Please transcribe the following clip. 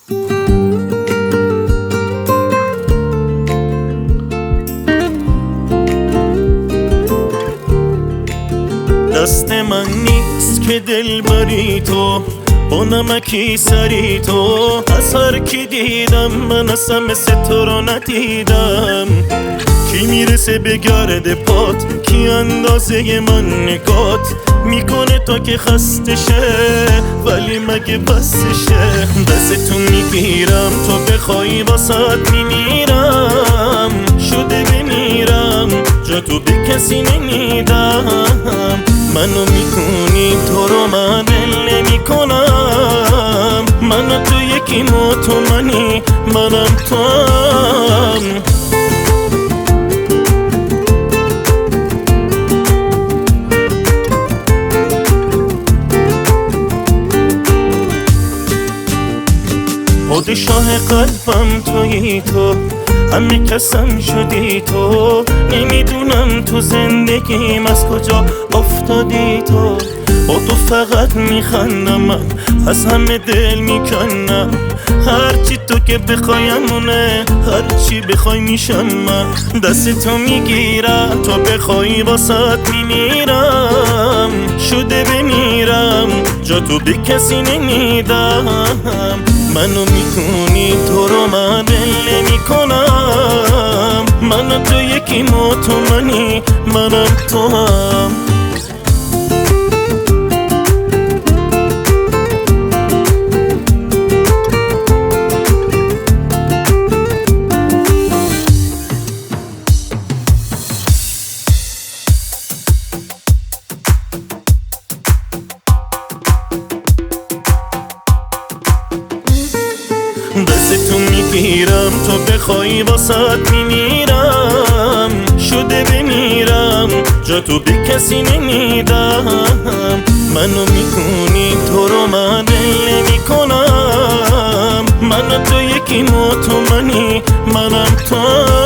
دست من نیست که دل بری تو، با نمکی سری تو. از هر کی دیدم من اصلا مثل تو رو ندیدم. کی میرسه به گرد پات، کی اندازه من نگات میکنه تا که خسته شه، ولی مگه بسشه. دست تو میگیرم تو بخوای واسات میمیرم، شده بمیرم جا تو به کسی نمیدم. منو میکنی تو رو من دل نمیکنم، من و تو یکی و تو منی منم تو هم. پادشاه قلبم تویی تو، همه کسم شدی تو. نمیدونم تو زندگیم از کجا افتادی تو. با تو فقط میخندم من، از همه دل میکنم. هرچی تو که بخوایمونه، هرچی بخوای میشم من. دست تو میگیرم تو بخوای واسات میمیرم، شده بمیرم جا تو به کسی نمیدم. منو میکنی تو رو من دل نمیکنم، من و تو یکی و تو منی منم تو هم. دست تو میگیرم تو بخوای واسات میمیرم، شده بمیرم جا تو به کسی نمیدم. منو میکنی تو رو من دل نمیکنم، من و تو یکی و تو منی منم تو.